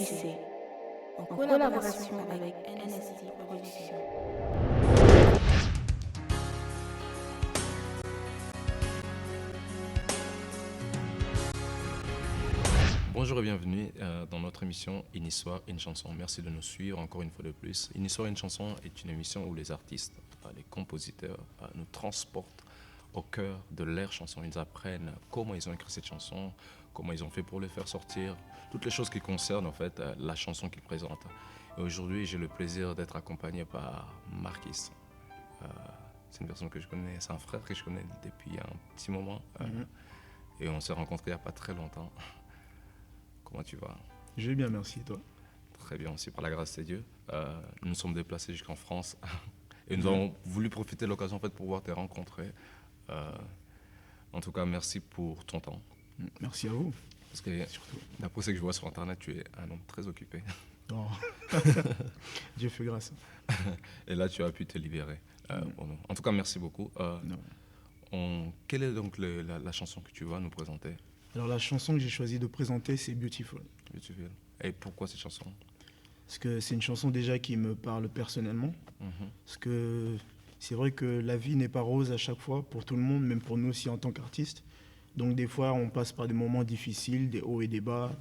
MJC, en collaboration avec NST Productions. Bonjour et bienvenue dans notre émission Une histoire, une chanson. Merci de nous suivre encore une fois de plus. Une histoire, une chanson est une émission où les artistes, les compositeurs nous transportent au cœur de leur chanson. Ils apprennent comment ils ont écrit cette chanson, comment ils ont fait pour le faire sortir, toutes les choses qui concernent en fait la chanson qu'ils présentent. Et aujourd'hui, j'ai le plaisir d'être accompagné par Marquis. C'est une personne que je connais, c'est un frère que je connais depuis un petit moment. Et on s'est rencontrés il n'y a pas très longtemps. Comment tu vas? Je vais bien, merci. Et toi? Très bien aussi, par la grâce de Dieu. Nous nous sommes déplacés jusqu'en France et nous avons voulu profiter de l'occasion en fait, pour pouvoir te rencontrer. En tout cas, merci pour ton temps. Merci à vous. Parce que d'après ce que je vois sur Internet, tu es un homme très occupé. Oh. Dieu fait grâce. Et là, tu as pu te libérer. En tout cas, merci beaucoup. Quelle est donc la chanson que tu vas nous présenter? Alors la chanson que j'ai choisi de présenter, c'est Beautiful. Beautiful. Et pourquoi cette chanson? Parce que c'est une chanson déjà qui me parle personnellement. Parce que c'est vrai que la vie n'est pas rose à chaque fois pour tout le monde, même pour nous aussi en tant qu'artistes. Donc des fois, on passe par des moments difficiles, des hauts et des bas,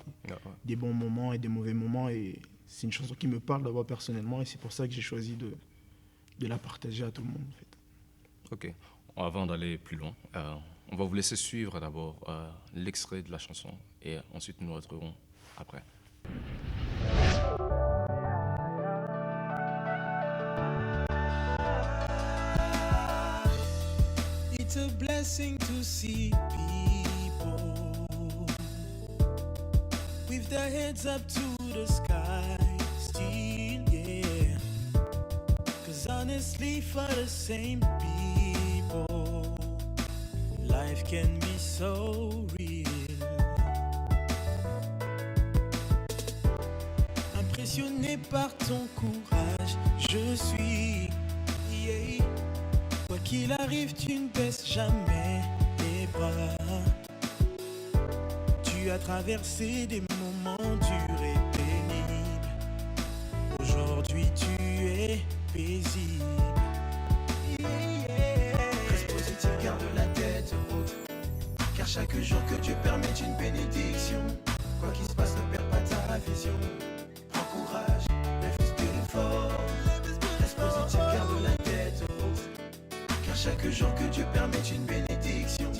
des bons moments et des mauvais moments. Et c'est une chanson qui me parle d'abord personnellement et c'est pour ça que j'ai choisi de la partager à tout le monde. En fait. Ok. Avant d'aller plus loin, on va vous laisser suivre d'abord l'extrait de la chanson et ensuite nous retrouverons après. It's a blessing to see people with their heads up to the sky still, yeah. 'Cause honestly for the same people, life can be so real. Impressionné par ton courage, je suis, yeah. Quoi qu'il arrive, tu ne baisses jamais les bras. Tu as traversé des moments durs et pénibles. Aujourd'hui, tu es paisible. Reste positif, garde la tête haute. Car chaque jour que Dieu permet une bénédiction. Quoi qu'il se passe, ne perds pas ta vision. Prends courage, life is beautiful. Reste positif, garde la tête haute. Car chaque jour que Dieu permet une bénédiction.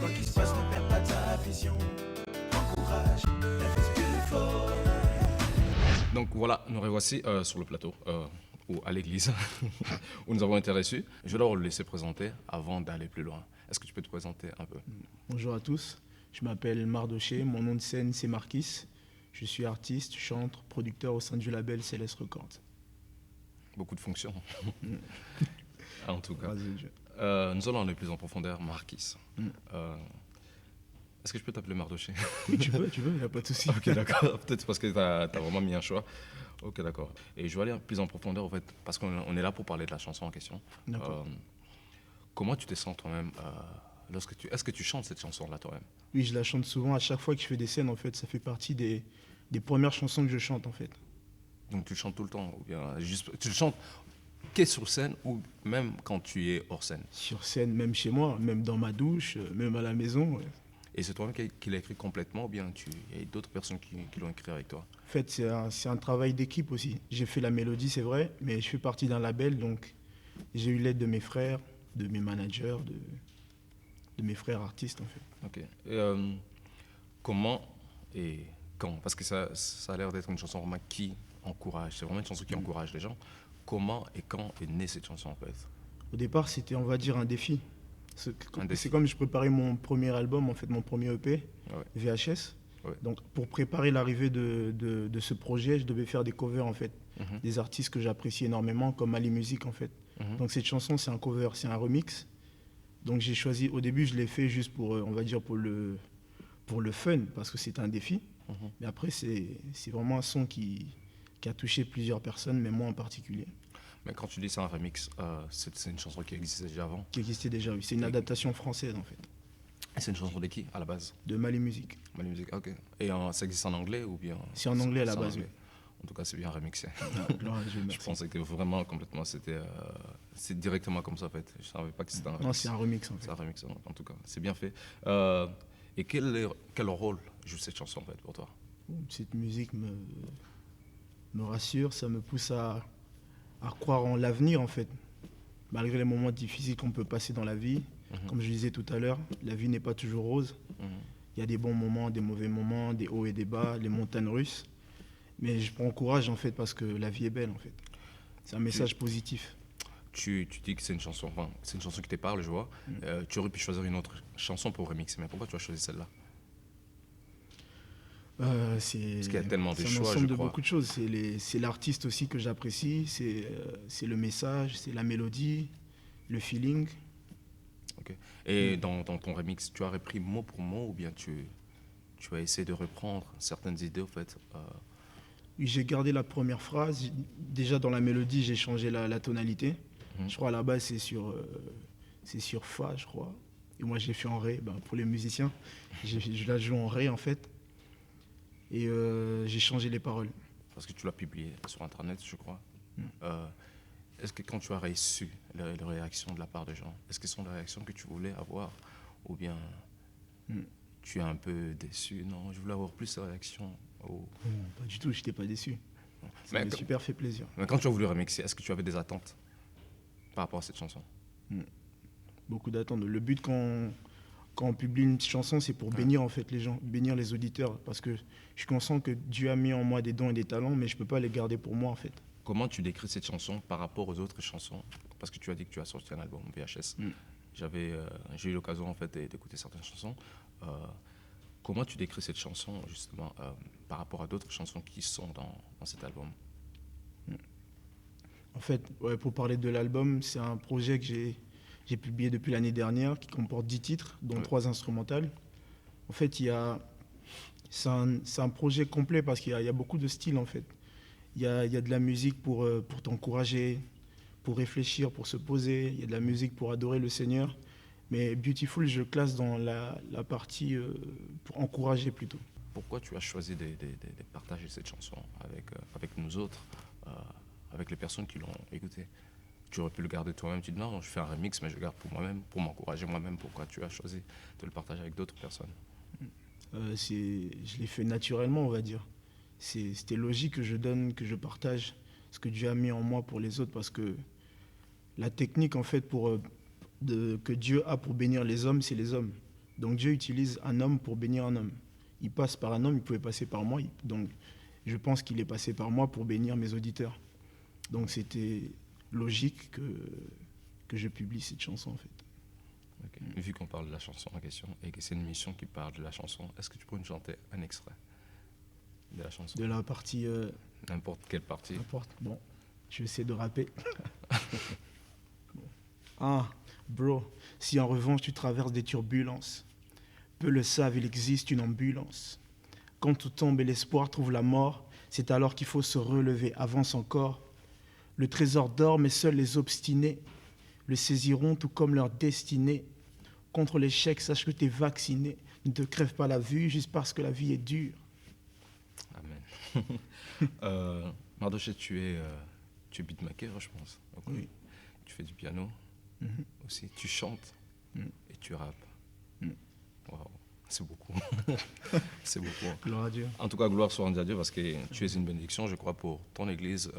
Quoi qu'il se passe, ne perds pas ta vision. Prends courage, life is beautiful. Donc voilà, nous revoici sur le plateau, ou à l'église, où nous avons été reçus. Je vais d'abord le laisser présenter avant d'aller plus loin. Est-ce que tu peux te présenter un peu? Bonjour à tous, je m'appelle Mardoché, mon nom de scène c'est Marquis. Je suis artiste, chanteur, producteur au sein du label Céleste Records. Beaucoup de fonctions. En tout cas. Vas-y, Dieu. Nous allons aller plus en profondeur, Marquis. Est-ce que je peux t'appeler Mardoché? Oui, tu peux, il n'y a pas de souci. Ok, d'accord. Peut-être parce que tu as vraiment mis un choix. Ok, d'accord. Et je vais aller plus en profondeur, en fait, parce qu'on est là pour parler de la chanson en question. D'accord. Comment tu te sens toi-même est-ce que tu chantes cette chanson-là toi-même? Oui, je la chante souvent. À chaque fois que je fais des scènes, en fait, ça fait partie des premières chansons que je chante, en fait. Donc tu le chantes tout le temps ou bien juste, tu le chantes qu'est-ce sur scène ou même quand tu es hors scène? Sur scène, même chez moi, même dans ma douche, même à la maison. Ouais. Et c'est toi-même qui l'as écrit complètement ou bien il y a d'autres personnes qui l'ont écrit avec toi? En fait, c'est un travail d'équipe aussi. J'ai fait la mélodie, c'est vrai, mais je fais partie d'un label, donc j'ai eu l'aide de mes frères, de mes managers, de mes frères artistes, en fait. Ok. Et, comment et quand? Parce que ça a l'air d'être une chanson vraiment qui encourage. C'est vraiment une chanson qui encourage les gens. Comment et quand est née cette chanson en fait? Au départ, c'était, on va dire, un défi. C'est comme je préparais mon premier album, en fait, mon premier EP, VHS. Ouais. Donc, pour préparer l'arrivée de ce projet, je devais faire des covers, en fait. Des artistes que j'apprécie énormément, comme Ali Music, en fait. Donc, cette chanson, c'est un cover, c'est un remix. Donc, j'ai choisi, au début, je l'ai fait juste pour, on va dire, pour le fun, parce que c'était un défi. Mais après, c'est vraiment un son qui a touché plusieurs personnes, mais moi en particulier. Mais quand tu dis c'est un remix, c'est une chanson qui existait déjà avant? Qui existait déjà, oui. C'est une adaptation française, en fait. C'est une chanson de qui à la base? de Mali Music. Mali Music, ok. Et ça existe en anglais ou bien? C'est en anglais à la C'est en base, anglais. oui. En tout cas, c'est bien remixé. Alors, je Je merci. pensais que vraiment complètement, c'est directement comme ça en fait. Je savais pas que c'était un remix. Non, c'est un remix en fait. C'est un remix en tout cas. C'est bien fait. Et quel rôle joue cette chanson en fait pour toi? Cette musique me rassure, ça me pousse à croire en l'avenir en fait. Malgré les moments difficiles qu'on peut passer dans la vie, comme je disais tout à l'heure, la vie n'est pas toujours rose. Il y a des bons moments, des mauvais moments, des hauts et des bas, les montagnes russes. Mais je prends courage en fait parce que la vie est belle en fait. C'est un message positif. Tu dis que c'est une chanson, enfin, c'est une chanson qui te parle, je vois. Tu aurais pu choisir une autre chanson pour remixer, mais pourquoi tu as choisi celle-là? C'est Parce qu'il y a tellement de c'est un choix, ensemble je de crois. beaucoup de choses. C'est l'artiste aussi que j'apprécie, c'est le message, c'est la mélodie, le feeling. Ok. Et dans ton remix, tu as repris mot pour mot ou bien tu as essayé de reprendre certaines idées en fait J'ai gardé la première phrase. Déjà dans la mélodie, j'ai changé la tonalité. Je crois à la base c'est sur Fa, je crois. Et moi j'ai fait en Ré. Ben, pour les musiciens, je la joue en Ré en fait. Et j'ai changé les paroles. Parce que tu l'as publié sur Internet, je crois. Est-ce que quand tu as reçu les réactions de la part des gens, est-ce que ce sont les réactions que tu voulais avoir ou bien tu es un peu déçu? Non, je voulais avoir plus de réactions. Oh. Non, pas du tout, je n'étais pas déçu. Ça Mais m'a quand- super fait plaisir. Mais quand tu as voulu remixer, est-ce que tu avais des attentes par rapport à cette chanson? Beaucoup d'attentes. Le but quand on publie une chanson, c'est pour bénir en fait les gens, bénir les auditeurs. Parce que je suis conscient que Dieu a mis en moi des dons et des talents, mais je ne peux pas les garder pour moi en fait. Comment tu décris cette chanson par rapport aux autres chansons? Parce que tu as dit que tu as sorti un album VHS. J'ai eu l'occasion en fait d'écouter certaines chansons. Comment tu décris cette chanson justement par rapport à d'autres chansons qui sont dans cet album? En fait, ouais, pour parler de l'album, c'est un projet que j'ai publié depuis l'année dernière qui comporte 10 titres, dont 3 instrumentales. En fait, c'est un projet complet parce qu'il y a beaucoup de styles en fait. Il y a de la musique pour t'encourager, pour réfléchir, pour se poser. Il y a de la musique pour adorer le Seigneur. Mais Beautiful, je classe dans la partie pour encourager plutôt. Pourquoi tu as choisi de partager cette chanson avec nous autres, avec les personnes qui l'ont écoutée? Tu aurais pu le garder toi-même, tu dis non, je fais un remix, mais je le garde pour moi-même, pour m'encourager moi-même. Pourquoi tu as choisi de le partager avec d'autres personnes? Je l'ai fait naturellement, on va dire. C'était logique que je partage ce que Dieu a mis en moi pour les autres, parce que la technique en fait que Dieu a pour bénir les hommes, c'est les hommes. Donc Dieu utilise un homme pour bénir un homme. Il passe par un homme, il pouvait passer par moi. Donc je pense qu'il est passé par moi pour bénir mes auditeurs. Donc c'était logique que je publie cette chanson en fait. Okay. Vu qu'on parle de la chanson en question et que c'est une émission qui parle de la chanson, est-ce que tu peux nous chanter un extrait de la chanson? De la partie... N'importe quelle partie. N'importe. Bon, je vais essayer de rapper. Bon. Ah, bro, si en revanche tu traverses des turbulences, peu le savent, il existe une ambulance. Quand tout tombe et l'espoir trouve la mort, c'est alors qu'il faut se relever, avance encore. Le trésor dort, mais seuls les obstinés le saisiront tout comme leur destinée. Contre l'échec, sache que tu es vacciné. Ne te crève pas la vue juste parce que la vie est dure. Amen. Mardoché, tu es beatmaker, je pense. Donc, Oui. Tu fais du piano aussi. Tu chantes et tu rappes. Waouh, c'est beaucoup. C'est beaucoup. Gloire à Dieu. En tout cas, gloire soit rendue à Dieu parce que tu es une bénédiction, je crois, pour ton Église,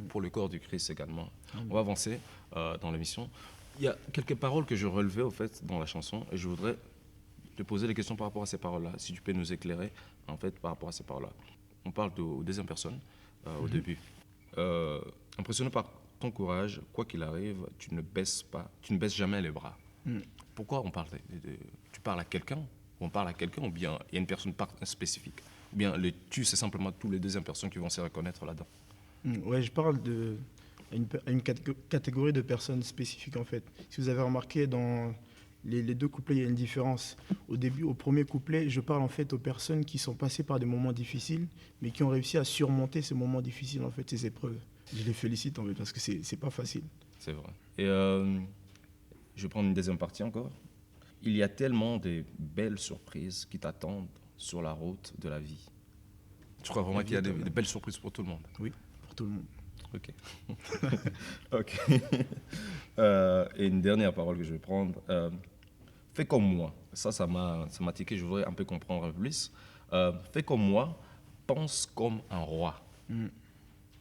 pour le corps du Christ également. On va avancer dans l'émission. Il y a quelques paroles que je relevais au fait dans la chanson et je voudrais te poser des questions par rapport à ces paroles-là. Si tu peux nous éclairer en fait par rapport à ces paroles-là. On parle de deuxième personne au début. Impressionné par ton courage, quoi qu'il arrive, tu ne baisses jamais les bras. Pourquoi on parle tu parles à quelqu'un? On parle à quelqu'un ou bien il y a une personne spécifique? Ou bien le tu, c'est simplement tous les deuxièmes personnes qui vont se reconnaître là-dedans? Ouais, je parle à une catégorie de personnes spécifiques en fait. Si vous avez remarqué, dans les deux couplets, il y a une différence. Au début, au premier couplet, je parle en fait aux personnes qui sont passées par des moments difficiles, mais qui ont réussi à surmonter ces moments difficiles, en fait, ces épreuves. Je les félicite en fait, parce que c'est pas facile. C'est vrai. Et je vais prendre une deuxième partie encore. il y a tellement de belles surprises qui t'attendent sur la route de la vie. Tu crois vraiment qu'il y a de belles surprises pour tout le monde? Oui, pour tout le monde. Ok. Ok. Et une dernière parole que je vais prendre. Fais comme moi. Ça m'a tiqué. Je voudrais un peu comprendre un peu plus. Fais comme moi. Pense comme un roi.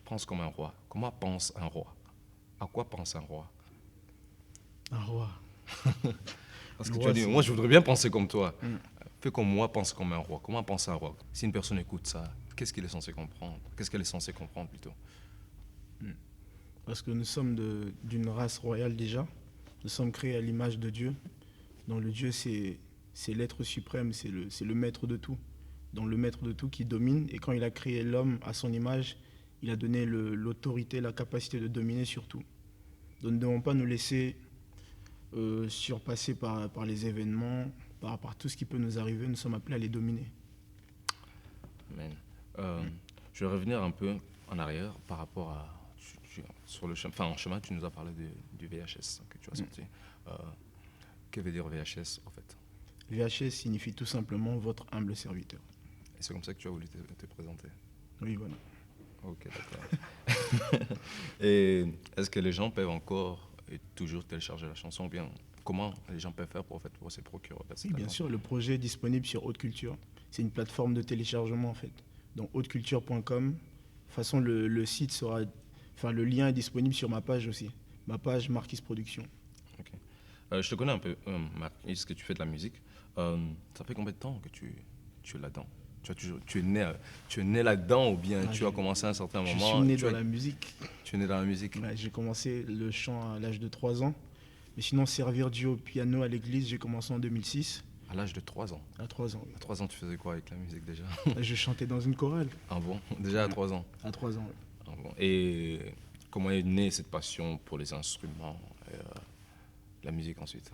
Pense comme un roi. Comment pense un roi? À quoi pense un roi? Un roi. Parce que Le tu roi, as dit, c'est- moi je voudrais bien penser comme toi. Fais comme moi, pense comme un roi. Comment pense un roi? Si une personne écoute ça, qu'est-ce qu'il est censé comprendre? Qu'est-ce qu'elle est censée comprendre plutôt? Parce que nous sommes d'une race royale déjà. Nous sommes créés à l'image de Dieu. Donc le Dieu, c'est l'être suprême, c'est le maître de tout. Donc le maître de tout qui domine. Et quand il a créé l'homme à son image, il a donné l'autorité, la capacité de dominer sur tout. Donc nous ne devons pas nous laisser surpasser par les événements, par tout ce qui peut nous arriver. Nous sommes appelés à les dominer. Amen. Je vais revenir un peu en arrière par rapport à... sur le chemin, en chemin, tu nous as parlé du VHS que tu as sorti. Que veut dire VHS en fait? VHS signifie tout simplement votre humble serviteur. Et c'est comme ça que tu as voulu te présenter? Oui, voilà. Ok, d'accord. Et est-ce que les gens peuvent encore et toujours télécharger la chanson ou bien comment les gens peuvent faire pour se procurer Oui, bien sûr, le projet est disponible sur Haute Culture. C'est une plateforme de téléchargement en fait. Donc hauteculture.com. De toute façon, le site sera... Enfin, le lien est disponible sur ma page aussi. Ma page Marquis Production. Ok. Je te connais un peu, Marquis, que tu fais de la musique. Ça fait combien de temps que tu es là-dedans? Tu es né là-dedans ou bien tu as commencé à un certain moment? Je suis né dans la musique. Tu es né dans la musique? Ouais, j'ai commencé le chant à l'âge de 3 ans. Mais sinon, servir Dieu au piano à l'église, j'ai commencé en 2006. À l'âge de 3 ans? À 3 ans. À 3 ans, tu faisais quoi avec la musique déjà? Je chantais dans une chorale. Ah bon? Déjà à 3 ans? À 3 ans, oui. Ah bon. Et comment est née cette passion pour les instruments et la musique ensuite?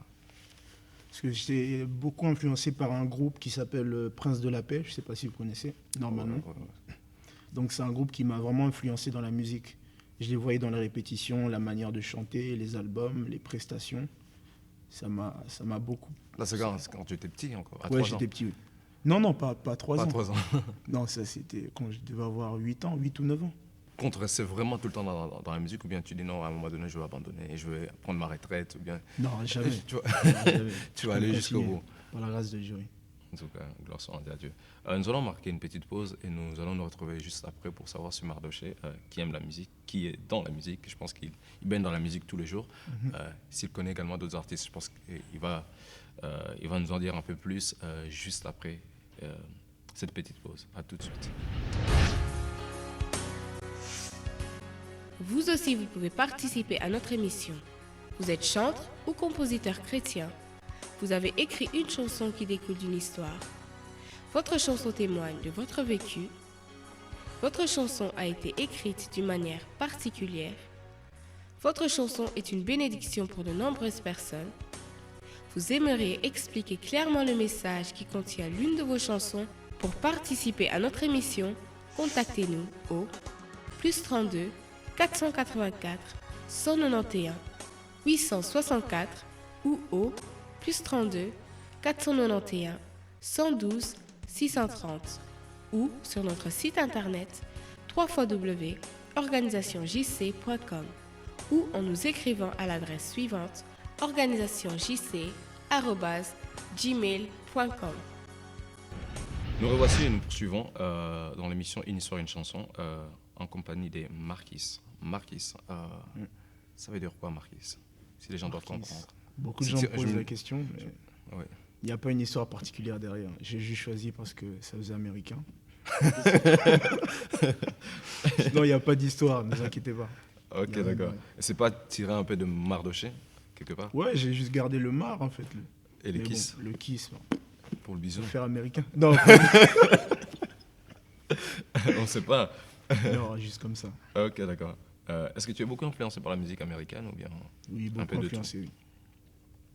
Parce que j'étais beaucoup influencé par un groupe qui s'appelle Prince de la Paix. Je ne sais pas si vous connaissez, normalement. Ouais. Donc c'est un groupe qui m'a vraiment influencé dans la musique. Je les voyais dans les répétitions, la manière de chanter, les albums, les prestations. Ça m'a beaucoup... Là, c'est quand tu étais petit encore, à Ouais, 3 ans. j'étais petit, oui. Non, pas 3 Pas ans. 3 ans. Non, ça c'était quand je devais avoir 8 ans, 8 ou 9 ans. Quand tu restais vraiment tout le temps dans la musique ou bien tu dis non, à un moment donné, je vais abandonner et je vais prendre ma retraite ou bien... Non, jamais. Tu vas, Non, jamais. tu vas aller jusqu'au Continuer, bout. Par la grâce de Dieu, oui. En tout cas, gloire soit à Dieu. Nous allons marquer une petite pause et nous allons nous retrouver juste après pour savoir si Mardoché, qui aime la musique, qui est dans la musique, je pense qu'il baigne dans la musique tous les jours. S'il connaît également d'autres artistes, je pense qu'il va nous en dire un peu plus juste après cette petite pause. À tout de suite. Vous aussi, vous pouvez participer à notre émission. Vous êtes chanteur ou compositeur chrétien. Vous avez écrit une chanson qui découle d'une histoire. Votre chanson témoigne de votre vécu. Votre chanson a été écrite d'une manière particulière. Votre chanson est une bénédiction pour de nombreuses personnes. Vous aimeriez expliquer clairement le message qui contient l'une de vos chansons. Pour participer à notre émission, contactez-nous au +32 484 191 864 ou au +32 491 112 630 ou sur notre site internet www.organisationsjc.com ou en nous écrivant à l'adresse suivante organisationsjc@gmail.com. Nous revoici et nous poursuivons dans l'émission Une histoire, une chanson en compagnie des Marquis. Marquis, ça veut dire quoi Marquis? Si les gens doivent comprendre. Beaucoup de gens me posent la question, mais Ouais. il n'y a pas une histoire particulière derrière. J'ai juste choisi parce que ça faisait américain. Sinon, il n'y a pas d'histoire, ne vous inquiétez pas. Ok, d'accord. Et c'est pas tiré un peu de Mardoché, quelque part? Ouais, j'ai juste gardé le mar, en fait. Et les Mais kiss bon, le kiss, bon, pour le bisou? faut faire américain. Non, On sait pas. non, juste comme ça. Ok, d'accord. Est-ce que tu es beaucoup influencé par la musique américaine ou bien? Oui, Un peu beaucoup de tout. influencé, oui.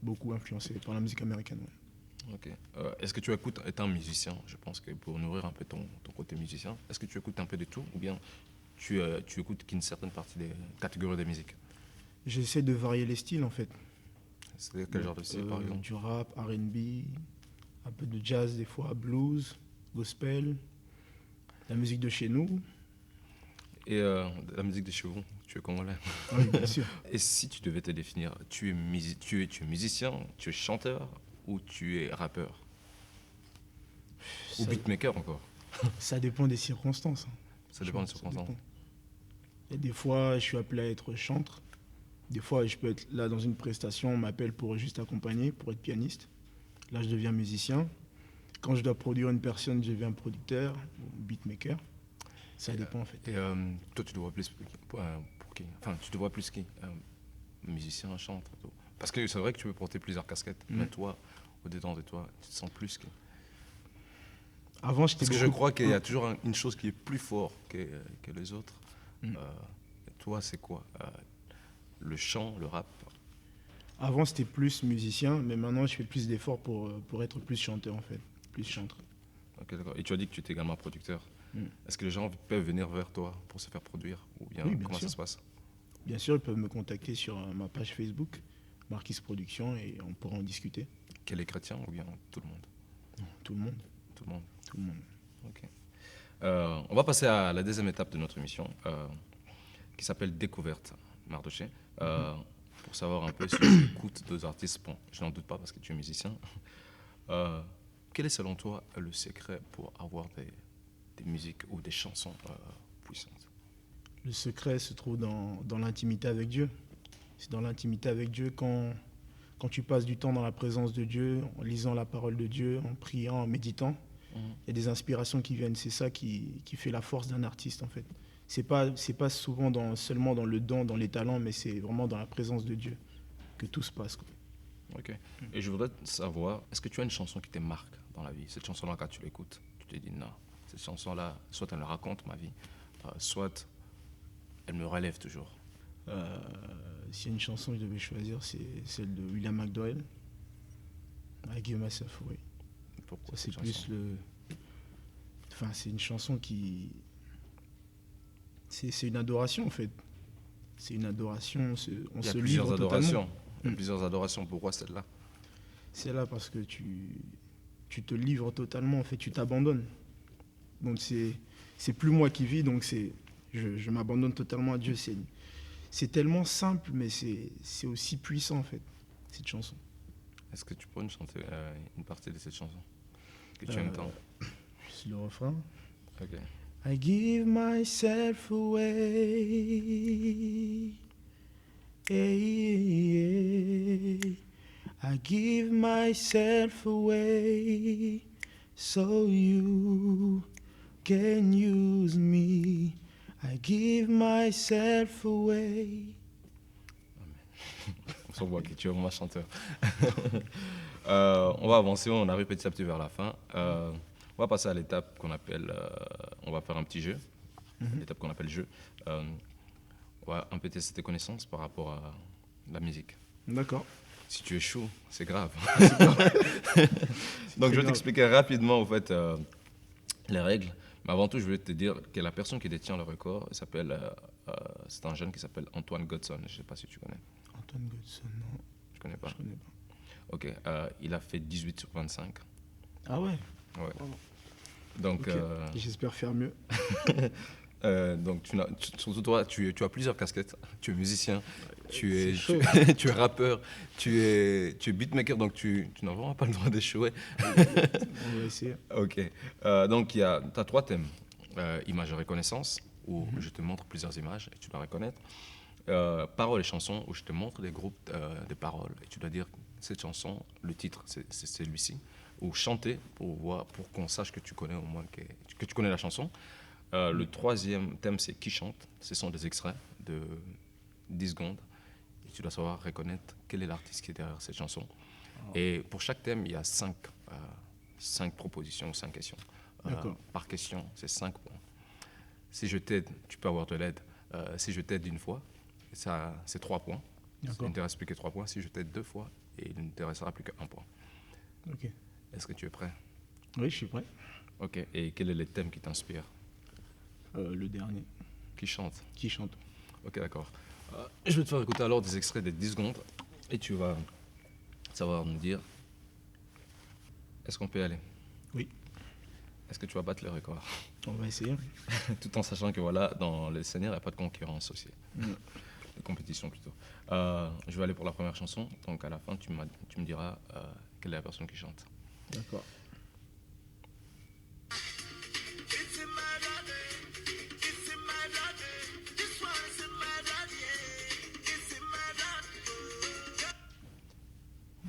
Beaucoup influencé par la musique américaine, ouais. Ok. Est-ce que tu écoutes, étant musicien, je pense que pour nourrir un peu ton côté musicien, est-ce que tu écoutes un peu de tout ou bien tu écoutes qu'une certaine partie des catégories de musique? J'essaie de varier les styles, en fait. C'est quel genre de style, par exemple? Du rap, R&B, un peu de jazz des fois, blues, gospel, la musique de chez nous. Et la musique des chevaux, tu es congolais. Oui, bien sûr. Et si tu devais te définir, tu es musicien, tu es chanteur ou tu es rappeur? Ou Ça, beatmaker encore? ça dépend des circonstances. Hein. Ça dépend des Franchement, circonstances. dépend. Et des fois, je suis appelé à être chanteur. Des fois, je peux être là dans une prestation, on m'appelle pour juste accompagner, pour être pianiste. Là, je deviens musicien. Quand je dois produire une personne, je deviens producteur ou beatmaker. Ça dépend en fait. Et toi, tu te vois plus pour qui? Enfin, tu te vois plus qui? Musicien, chanteur, tout. Parce que c'est vrai que tu peux porter plusieurs casquettes, mais toi, au-dedans de toi, tu te sens plus qui? Avant, j'étais Parce que je beaucoup- crois qu'il y a toujours une chose qui est plus forte que les autres. Toi, c'est quoi? Le chant, le rap? Avant, c'était plus musicien, mais maintenant, je fais plus d'efforts pour être plus chanteur en fait. Plus chanteur. Ok, d'accord. Et tu as dit que tu étais également producteur. Mm. Est-ce que les gens peuvent venir vers toi pour se faire produire? Ou bien, Oui, bien comment sûr. ça se passe? Bien sûr, ils peuvent me contacter sur ma page Facebook, Marquis Production, et on pourra en discuter. Qu'elle est chrétien ou bien tout le monde? Tout le monde, Tout le monde. tout le monde. Ok. On va passer à la deuxième étape de notre émission, qui s'appelle Découverte Mardoché. Pour savoir un peu si tu écoutes d'autres artistes, bon, je n'en doute pas parce que tu es musicien. Quel est selon toi le secret pour avoir des musiques ou des chansons puissantes? Le secret se trouve dans l'intimité avec Dieu. C'est dans l'intimité avec Dieu quand tu passes du temps dans la présence de Dieu, en lisant la parole de Dieu, en priant, en méditant. Il y a des inspirations qui viennent. C'est ça qui fait la force d'un artiste en fait. C'est pas souvent seulement dans le don, dans les talents, mais c'est vraiment dans la présence de Dieu que tout se passe, quoi. Ok. Et je voudrais savoir, est-ce que tu as une chanson qui te marque dans la vie? Cette chanson-là, quand tu l'écoutes, tu te dis non, cette chanson-là, soit elle me raconte ma vie, soit elle me relève toujours. S'il y a une chanson que je devais choisir, c'est celle de William McDowell, I Give Myself Away. Pourquoi Ça, c'est cette plus chanson? Enfin, c'est une chanson qui... C'est une adoration, en fait. C'est une adoration, on se Il y a livre plusieurs totalement. adorations. Il y a plusieurs adorations. Pourquoi celle-là? C'est là parce que tu te livres totalement, en fait, tu t'abandonnes. Donc c'est plus moi qui vis, donc je m'abandonne totalement à Dieu. C'est tellement simple, mais c'est aussi puissant, en fait, cette chanson. Est-ce que tu pourrais nous chanter une partie de cette chanson que tu aimes tant? C'est le refrain. Ok. I give myself away. Hey, I give myself away so you can use me. I give myself away. On s'en voit que tu es vraiment chanteur. On va avancer, on arrive petit à petit vers la fin. On va passer à l'étape qu'on appelle, on va faire un petit jeu, l'étape qu'on appelle jeu. On va un peu tester tes connaissances par rapport à la musique. D'accord. Si tu es chaud, c'est grave. Donc je vais grave. t'expliquer rapidement en fait, les règles. Mais avant tout, je voulais te dire que la personne qui détient le record, c'est un jeune qui s'appelle Antoine Godson. Je ne sais pas si tu connais. Antoine Godson, non, Je connais pas. je connais pas. Ok, il a fait 18 sur 25. Ah ouais. Ouais. Donc, Ok. J'espère faire mieux. donc surtout toi, tu as plusieurs casquettes. Tu es musicien, tu es, chaud. tu es rappeur, tu es beatmaker, donc tu n'as vraiment pas le droit d'échouer. On va essayer. Ok, donc tu as 3 thèmes. Image et reconnaissance, où je te montre plusieurs images et tu dois reconnaître. Paroles et chansons, où je te montre des groupes de paroles et tu dois dire cette chanson, le titre, c'est celui-ci. Ou chanter pour qu'on sache que tu connais au moins que tu connais la chanson. Le 3e thème, c'est qui chante. Ce sont des extraits de 10 secondes. Et tu dois savoir reconnaître quel est l'artiste qui est derrière cette chanson. Et pour chaque thème, il y a 5 propositions, 5 questions. D'accord. Par question, c'est 5 points. Si je t'aide, tu peux avoir de l'aide. Si je t'aide une fois, ça, c'est 3 points. Il D'accord. ne te reste plus que 3 points. Si je t'aide 2 fois, il ne te restera plus qu'un point. Ok. Est-ce que tu es prêt? Oui, je suis prêt. Ok. Et quel est le thème qui t'inspire? Le dernier. Qui chante? Qui chante? Ok, d'accord. Je vais te faire écouter alors des extraits de 10 secondes et tu vas savoir nous dire, est-ce qu'on peut y aller? Oui, Est-ce que tu vas battre le record? on va essayer. Tout en sachant que voilà, dans le Seigneur, il n'y a pas de concurrence aussi. Mm. De compétition plutôt. Je vais aller pour la première chanson. Donc à la fin, tu me diras quelle est la personne qui chante. D'accord.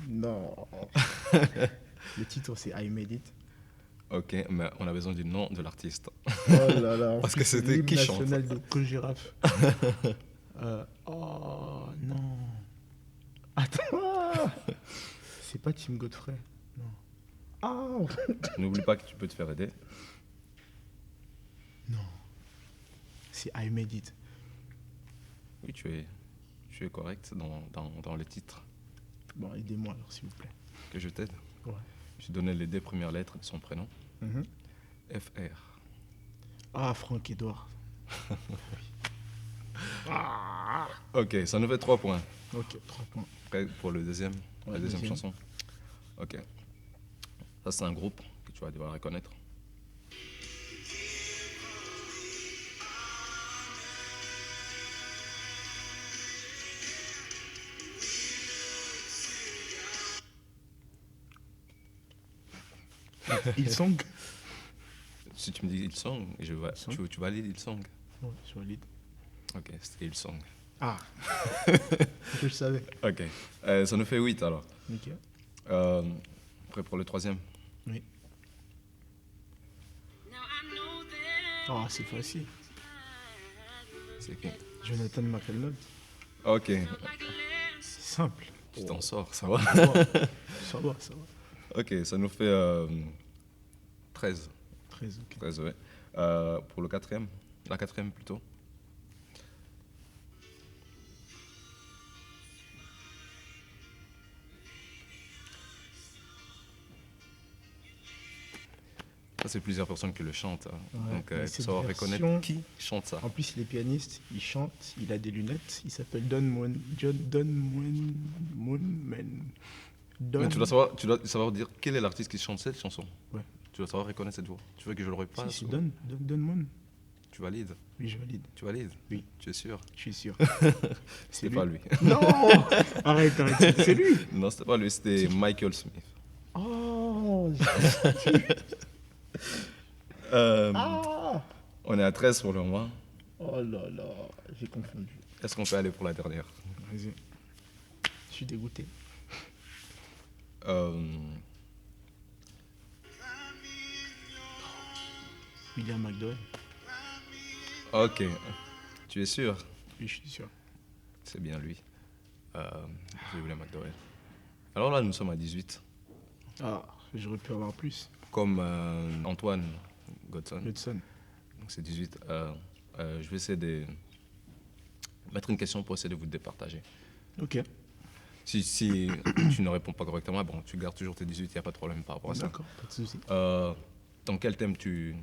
Non. Le titre, c'est I Made It. Ok, mais on a besoin du nom de l'artiste. Oh là là. Parce que c'était l'hymne qui chante national de Côte-Girafe. Oh non. Attends. C'est pas Tim Godfrey. Non. Ah. N'oublie pas que tu peux te faire aider. Non. C'est I Made It. Oui, tu es correct dans le titre. Bon, aidez-moi alors, s'il vous plaît. Que je t'aide. Ouais. Je donnais les 2 premières lettres de son prénom. Mhm. FR. Ah, Franck Edouard. Ok, ça nous fait 3 points. Ok, 3 points. Prêt pour le deuxième, Ouais, la deuxième deuxième. chanson. Ok. Ça, c'est un groupe que tu vas devoir reconnaître. Ils sont. Si tu me dis Hillsong, Hillsong. tu valides Hillsong. Ouais, je valide. Ok, c'était Hillsong. Ah. Je le savais. Ok. Ça nous fait 8 alors. Ok. Prêt pour le troisième? Oui. Ah, c'est facile. C'est qui? Jonathan McElnott. Ok, C'est simple. tu t'en sors, ça va. Ça va. Ça va, ça va. Ok, ça nous fait 13. 13, ok. 13, ouais. Pour le quatrième, la quatrième plutôt. Ça, c'est plusieurs personnes qui le chantent. Hein. Ouais, Donc, mais il faut cette savoir version- reconnaître qui chante ça. En plus, il est pianiste, il chante, il a des lunettes. Il s'appelle Don Moonman. Mais tu dois savoir dire quel est l'artiste qui chante cette chanson. Ouais. Tu dois savoir reconnaître cette voix. Tu veux que je le repasse Si, c'est ou- Don Moon. Tu valides? Oui, je valide. Tu valides? Oui. Tu es sûr? Je suis sûr. C'était pas lui. Non. Arrête, c'est lui. Non, c'était pas lui, c'était Michael Smith. Oh. Ah. On est à 13 pour le moment. Oh là là, j'ai confondu. Est-ce qu'on peut aller pour la dernière? Vas-y. Je suis dégoûté. William McDowell. Ok. Tu es sûr? Oui, je suis sûr. C'est bien lui. C'est William McDowell. Alors là, nous sommes à 18. Ah, j'aurais pu avoir plus. Comme Antoine Godson. Hudson. Donc c'est 18. Je vais essayer de mettre une question pour essayer de vous départager. Ok. Si tu ne réponds pas correctement, bon, tu gardes toujours tes 18, il n'y a pas de problème par rapport à ça. D'accord, pas de souci. Dans quel thème tu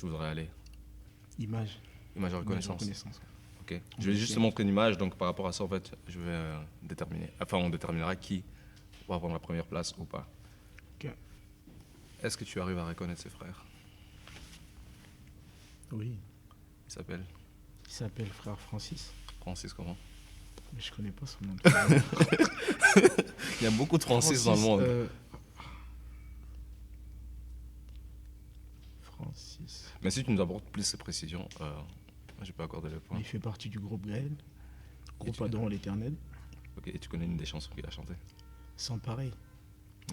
voudrais aller? Image. Image de reconnaissance. Reconnaissance. Ok. Je vais juste te montrer une image, donc par rapport à ça, en fait, je vais déterminer. Enfin, on déterminera qui va prendre la première place ou pas. Ok. Est-ce que tu arrives à reconnaître ses frères? Oui. Il s'appelle Il s'appelle frère Francis. Francis comment? Mais je connais pas son nom. De famille. Il y a beaucoup de Francis dans le monde. Francis. Mais si tu nous apportes plus de précisions, je peux accorder le point. Il fait partie du groupe Gaël. Groupe tu- Adorant l'Éternel. Ok, et tu connais une des chansons qu'il a chantées? Sans pareil.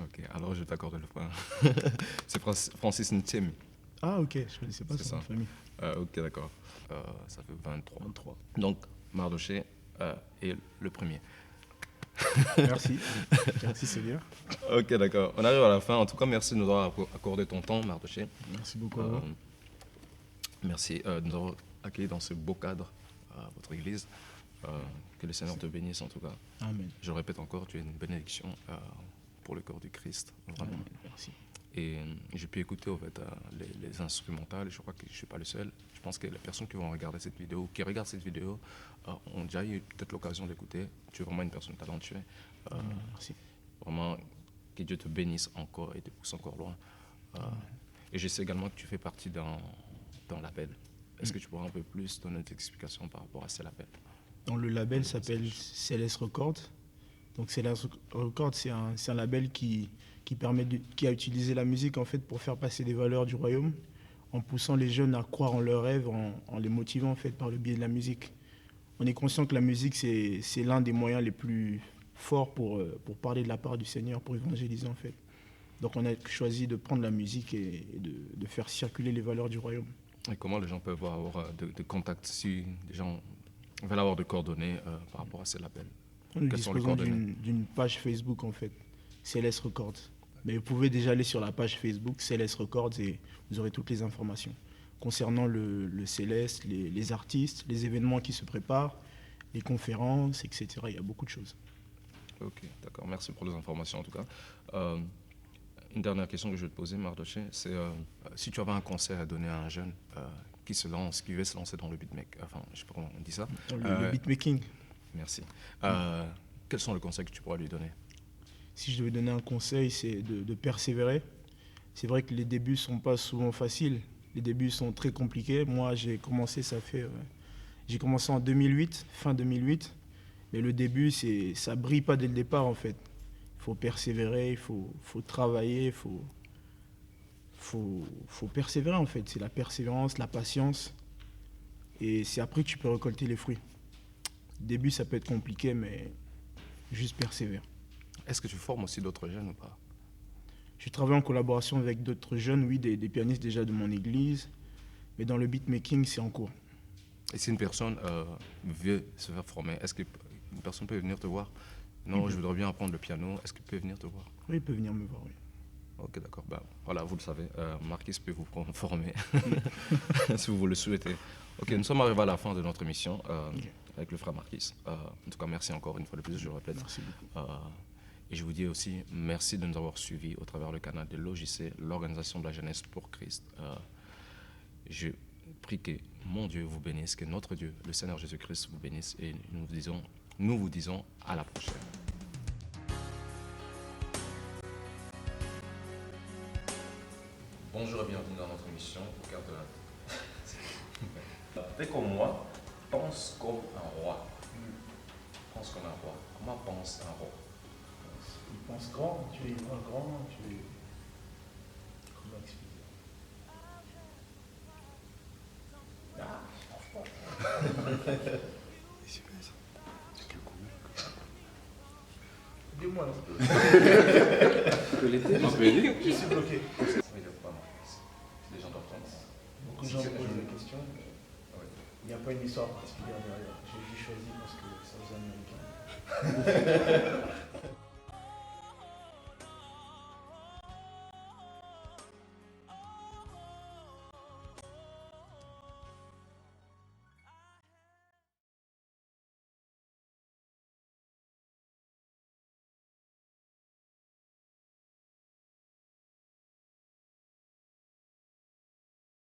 Ok, alors je t'accorde le point. C'est Francis Ntiem. Ah, ok. Je connaissais pas C'est son nom de ça. famille. Ok, d'accord. Ça fait 23. 23. Donc, Mardoché est le premier. Merci. Merci Seigneur. Ok, d'accord. On arrive à la fin. En tout cas, merci de nous avoir accordé ton temps, Mardoché. Merci beaucoup. à vous. Merci de nous avoir accueillis dans ce beau cadre à votre église. Que le Seigneur te bénisse en tout cas. Amen. Je le répète encore, tu es une bénédiction pour le corps du Christ. Vraiment. Amen. Merci. Et j'ai pu écouter en fait, les instrumentales. Je crois que je ne suis pas le seul. Je pense que les personnes qui vont regarder cette vidéo, qui regardent cette vidéo, ont déjà eu peut-être l'occasion d'écouter. Tu es vraiment une personne talentueuse. Merci. Vraiment, que Dieu te bénisse encore et te pousse encore loin. Et je sais également que tu fais partie d'un label. Est-ce que tu pourrais un peu plus donner des explications par rapport à ce label? Donc, le label s'appelle Céleste Records. Donc Céleste Records, c'est un label qui a utilisé la musique en fait pour faire passer des valeurs du royaume, en poussant les jeunes à croire en leurs rêves, en les motivant en fait par le biais de la musique. On est conscient que la musique c'est l'un des moyens les plus forts pour parler de la part du Seigneur, pour évangéliser en fait. Donc on a choisi de prendre la musique et de faire circuler les valeurs du royaume. Et comment les gens peuvent avoir de contacts si les gens veulent avoir de coordonnées par rapport à ces labels? Nous disposons d'une page Facebook en fait, Céleste Records. Mais vous pouvez déjà aller sur la page Facebook Céleste Records et vous aurez toutes les informations concernant le Céleste, les artistes, les événements qui se préparent, les conférences, etc. Il y a beaucoup de choses. Ok, d'accord. Merci pour les informations en tout cas. Une dernière question que je vais te poser, Mardoché, c'est si tu avais un conseil à donner à un jeune qui veut se lancer dans le beatmaking, enfin, je ne sais pas comment on dit ça. Le beatmaking. Merci. Quels sont les conseils que tu pourrais lui donner? Si je devais donner un conseil, c'est de persévérer. C'est vrai que les débuts ne sont pas souvent faciles. Les débuts sont très compliqués. Moi, j'ai commencé en 2008, fin 2008. Mais le début, ça ne brille pas dès le départ, en fait. Il faut persévérer, il faut travailler, il faut persévérer, en fait. C'est la persévérance, la patience. Et c'est après que tu peux récolter les fruits. Au début, ça peut être compliqué, mais juste persévère. Est-ce que tu formes aussi d'autres jeunes ou pas? Je travaille en collaboration avec d'autres jeunes, oui, des pianistes déjà de mon église. Mais dans le beatmaking, c'est en cours. Et si une personne veut se faire former, est-ce qu'une personne peut venir te voir? Non, je voudrais bien apprendre le piano. Est-ce qu'il peut venir te voir? Oui, il peut venir me voir, oui. Ok, d'accord. Ben, voilà, vous le savez, Marquis peut vous former si vous le souhaitez. Ok, nous sommes arrivés à la fin de notre émission avec le frère Marquis. En tout cas, merci encore une fois de plus, je le répète. Merci beaucoup. Et je vous dis aussi merci de nous avoir suivis au travers le canal de l'OJC, l'Organisation de la Jeunesse pour Christ. Je prie que mon Dieu vous bénisse, que notre Dieu, le Seigneur Jésus-Christ, vous bénisse et nous vous disons à la prochaine. Bonjour et bienvenue dans notre émission au cœur de la... Fais comme moi, pense comme un roi. Pense comme un roi. Comment pense un roi? Il pense grand, tu es grand, tu es... Comment expliquer? Dis-moi là. Je suis bloqué. Les gens doivent comprendre. Beaucoup de gens me posent des questions. Il n'y a pas une histoire particulière derrière. J'ai juste choisi parce que c'est aux Américains.